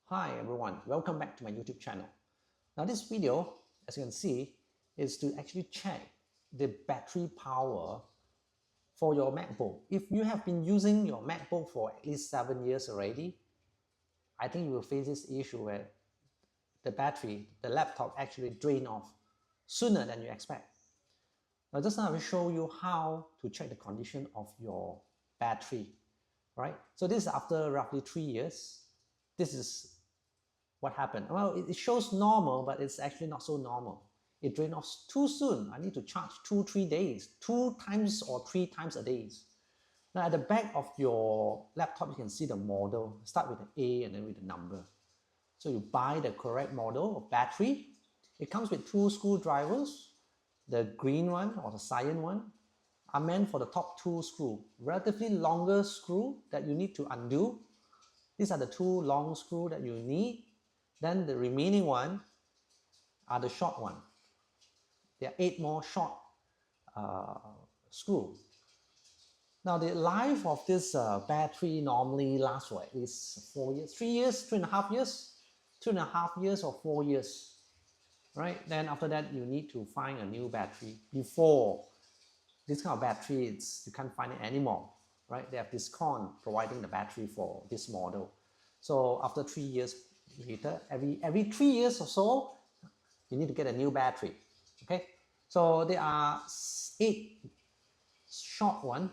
Hi everyone, welcome back to my YouTube channel. Now this video, as you can see, is to actually check the battery power for your MacBook. If you have been using your MacBook for at least 7 years already, I think you will face this issue where the laptop actually drain off sooner than you expect. Now just now I will show you how to check the condition of your battery, right? So this is after roughly 3 years. This is what happened. Well, it shows normal, but it's actually not so normal. It drained off too soon. I need to charge 2-3 days, 2 times or 3 times a day. Now at the back of your laptop, you can see the model. Start with the A and then with the number. So you buy the correct model of battery. It comes with 2 screwdrivers. The green one or the cyan one are meant for the top 2 screw. Relatively longer screw that you need to undo. These are the 2 long screws that you need. Then the remaining one are the short one. There are 8 more short screws. Now the life of this battery normally lasts for at least 4 years, 3 years, 3.5 years, 2.5 years or 4 years, right? Then after that you need to find a new battery. Before this kind of battery, you can't find it anymore, right? They have Discount providing the battery for this model. So after 3 years later, every 3 years or so, you need to get a new battery. Okay, so there are 8 short one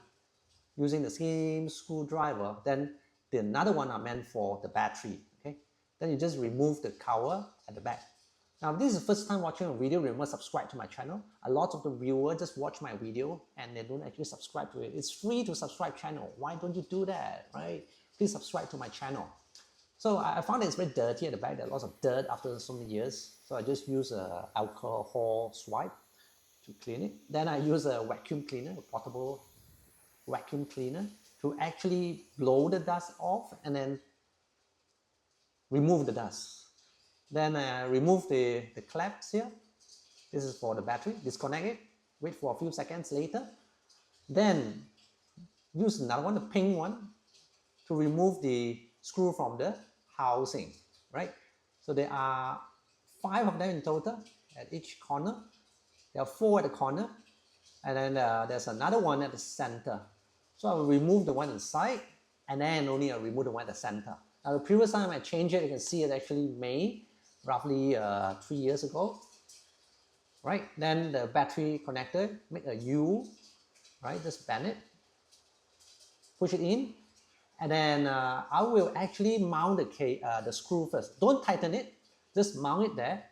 using the same screwdriver. Then the another one are meant for the battery. Okay, then you just remove the cover at the back. Now, if this is the first time watching a video, remember subscribe to my channel. A lot of the viewers just watch my video and they don't actually subscribe to it. It's free to subscribe channel. Why don't you do that, right? Please subscribe to my channel. So I found that it's very dirty at the back. There are lots of dirt after so many years. So I just use an alcohol swipe to clean it. Then I use a vacuum cleaner, a portable vacuum cleaner, to actually blow the dust off and then remove the dust. Then remove the clamps here. This is for the battery. Disconnect it. Wait for a few seconds later. Then use another one, the pink one, to remove the screw from the housing, right? So there are 5 of them in total at each corner. There are 4 at the corner, and then there's another one at the center. So I will remove the one inside, and then only I'll remove the one at the center. Now the previous time I changed it, you can see it actually made roughly 3 years ago, right? Then the battery connector, make a U, right? Just bend it, push it in. And then I will actually mount the screw first. Don't tighten it, just mount it there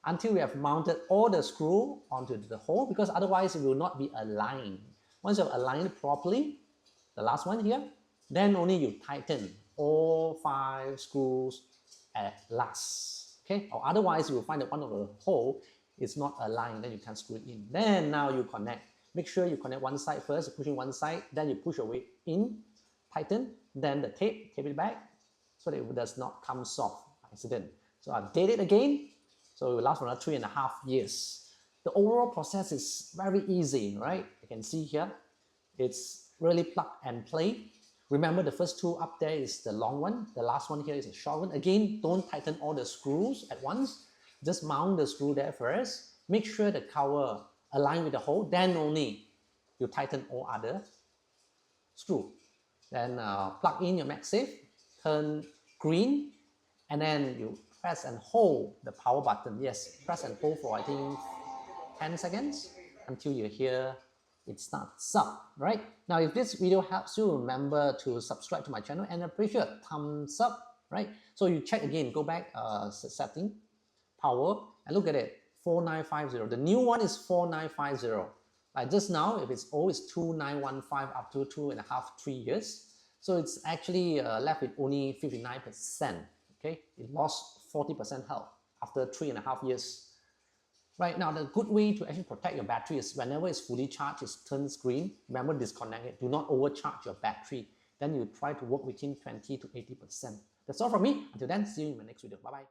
until we have mounted all the screw onto the hole, because otherwise it will not be aligned. Once you have aligned it properly, the last one here, then only you tighten all 5 screws at last. Okay? Or otherwise you will find that one of the hole is not aligned, then you can't screw it in. Then now you connect. Make sure you connect one side first, pushing one side, then you push your way in. Tighten, then the tape it back so that it does not come soft by accident. So I've did it again, so it will last for another 3.5 years. The overall process is very easy, right? You can see here, it's really plug and play. Remember the first 2 up there is the long one, the last one here is a short one. Again, don't tighten all the screws at once, just mount the screw there first. Make sure the cover align with the hole, then only you tighten all other screw. Then plug in your MagSafe, turn green, and then you press and hold the power button. Yes, press and hold for I think 10 seconds until you hear it starts up, right? Now if this video helps you, remember to subscribe to my channel and appreciate thumbs up, right? So you check again, go back setting, power, and look at it, 4950. The new one is 4950. Like just now, if it's old, it's 2915 up to 2.5, 3 years. So it's actually left with only 59%. Okay, it lost 40% health after 3.5 years. Right now, the good way to actually protect your battery is whenever it's fully charged, it turns green. Remember, disconnect it. Do not overcharge your battery. Then you try to work within 20 to 80%. That's all from me. Until then, see you in my next video. Bye bye.